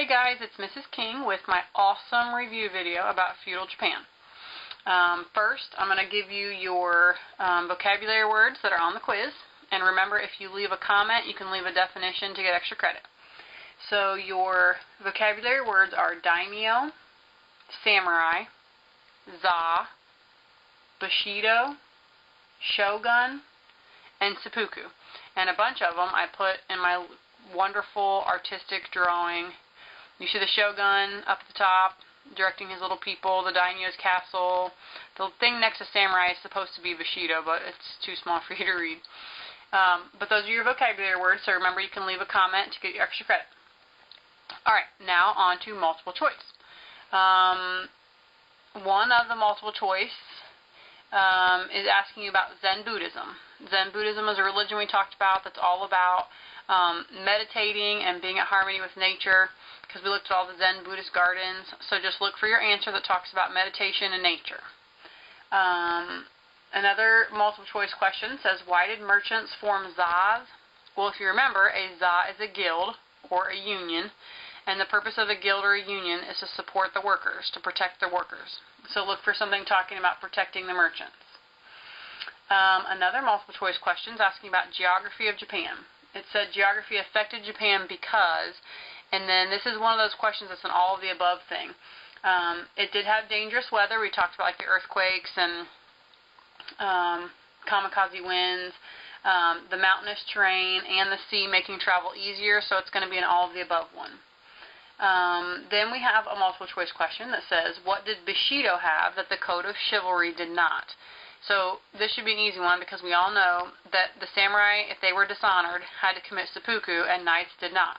Hey guys, it's Mrs. King with my awesome review video about feudal Japan. First, I'm going to give you your vocabulary words that are on the quiz. And remember, if you leave a comment, you can leave a definition to get extra credit. So your vocabulary words are daimyo, samurai, za, bushido, shogun, and seppuku. And a bunch of them I put in my wonderful artistic drawing. You see the shogun up at the top, directing his little people, the daimyo's castle. The thing next to samurai is supposed to be bushido, but it's too small for you to read. But those are your vocabulary words, so remember you can leave a comment to get your extra credit. Alright, now on to multiple choice. One of the multiple choice is asking you about Zen Buddhism. Zen Buddhism is a religion we talked about that's all about meditating and being at harmony with nature, because we looked at all the Zen Buddhist gardens. So just look for your answer that talks about meditation and nature. Another multiple choice question says, why did merchants form zas? Well, if you remember, a za is a guild or a union, and the purpose of a guild or a union is to support the workers, to protect the workers. So look for something talking about protecting the merchants. Another multiple choice question is asking about geography of Japan. It said geography affected Japan because, and then this is one of those questions that's an all of the above thing. It did have dangerous weather. We talked about like the earthquakes and kamikaze winds, the mountainous terrain, and the sea making travel easier, so it's going to be an all of the above one. Then we have a multiple choice question that says, what did Bushido have that the Code of Chivalry did not? So this should be an easy one because we all know that the samurai, if they were dishonored, had to commit seppuku and knights did not.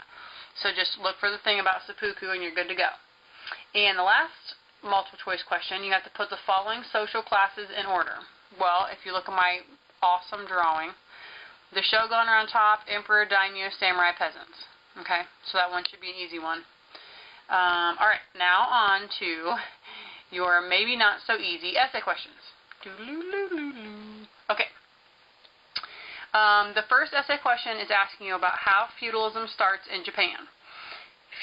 So just look for the thing about seppuku and you're good to go. And the last multiple choice question, you have to put the following social classes in order. Well, if you look at my awesome drawing, the shogun are on top, emperor, daimyo, samurai, peasants. Okay, so that one should be an easy one. Alright, now on to your maybe not so easy essay questions. Okay. The first essay question is asking you about how feudalism starts in Japan.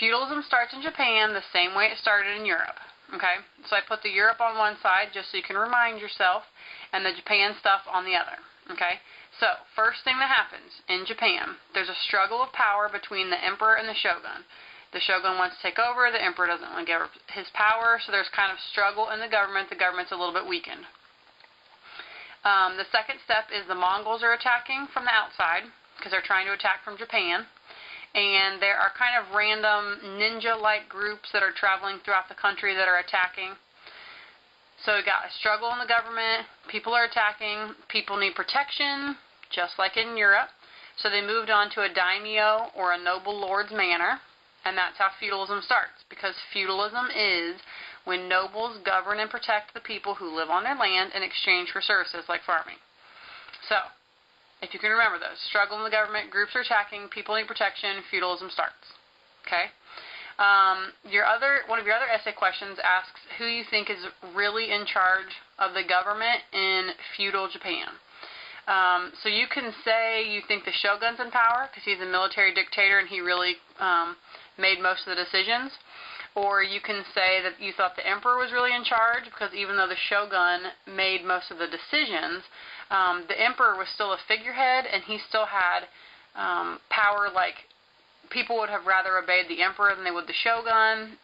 Feudalism starts in Japan the same way it started in Europe. Okay, so I put the Europe on one side just so you can remind yourself, and the Japan stuff on the other. Okay, so first thing that happens in Japan, there's a struggle of power between the emperor and the shogun. The shogun wants to take over, the emperor doesn't want to give up his power, so there's kind of struggle in the government. The government's a little bit weakened. The second step is the Mongols are attacking from the outside because they're trying to attack from Japan. And there are kind of random ninja-like groups that are traveling throughout the country that are attacking. So we got a struggle in the government, people are attacking, people need protection, just like in Europe. So they moved on to a daimyo or a noble lord's manor, and that's how feudalism starts, because feudalism is when nobles govern and protect the people who live on their land in exchange for services like farming. So, if you can remember those, struggle in the government, groups are attacking, people need protection, feudalism starts. Okay? One of your other essay questions asks who you think is really in charge of the government in feudal Japan. So you can say you think the shogun's in power because he's a military dictator and he really made most of the decisions. Or you can say that you thought the emperor was really in charge because even though the shogun made most of the decisions, the emperor was still a figurehead and he still had power. Like, people would have rather obeyed the emperor than they would the shogun.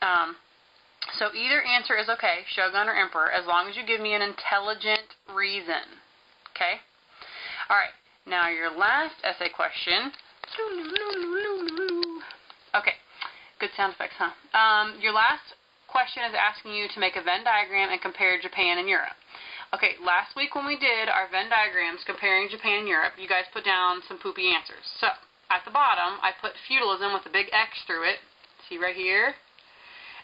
So either answer is okay, shogun or emperor, as long as you give me an intelligent reason. Okay? Alright, now your last essay question. Okay. Good sound effects, huh? Your last question is asking you to make a Venn diagram and compare Japan and Europe. Okay, last week when we did our Venn diagrams comparing Japan and Europe, you guys put down some poopy answers. So, at the bottom, I put feudalism with a big X through it. See right here?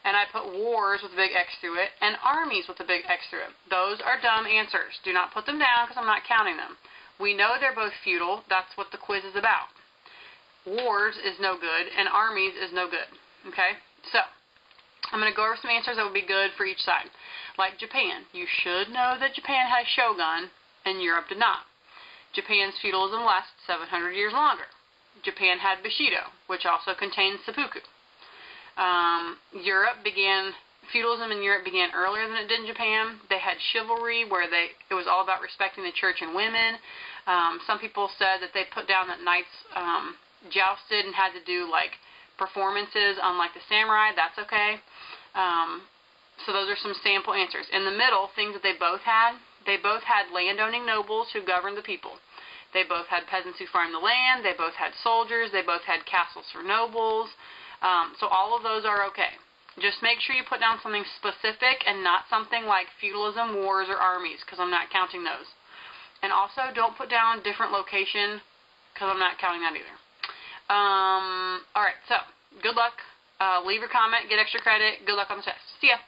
And I put wars with a big X through it, and armies with a big X through it. Those are dumb answers. Do not put them down because I'm not counting them. We know they're both feudal. That's what the quiz is about. Wars is no good, and armies is no good. Okay, so I'm going to go over some answers that would be good for each side. Like Japan, you should know that Japan had a shogun and Europe did not. Japan's feudalism lasted 700 years longer. Japan had Bushido, which also contains seppuku. Feudalism in Europe began earlier than it did in Japan. They had chivalry, where it was all about respecting the church and women. Some people said that they put down that knights jousted and had to do like performances, unlike the samurai. That's okay. So those are some sample answers. In the middle, things that they both had landowning nobles who governed the people. They both had peasants who farmed the land. They both had soldiers. They both had castles for nobles. So all of those are okay. Just make sure you put down something specific and not something like feudalism, wars, or armies, because I'm not counting those. And also, don't put down different location, because I'm not counting that either. Alright, so good luck. Leave your comment, get extra credit. Good luck on the test. See ya.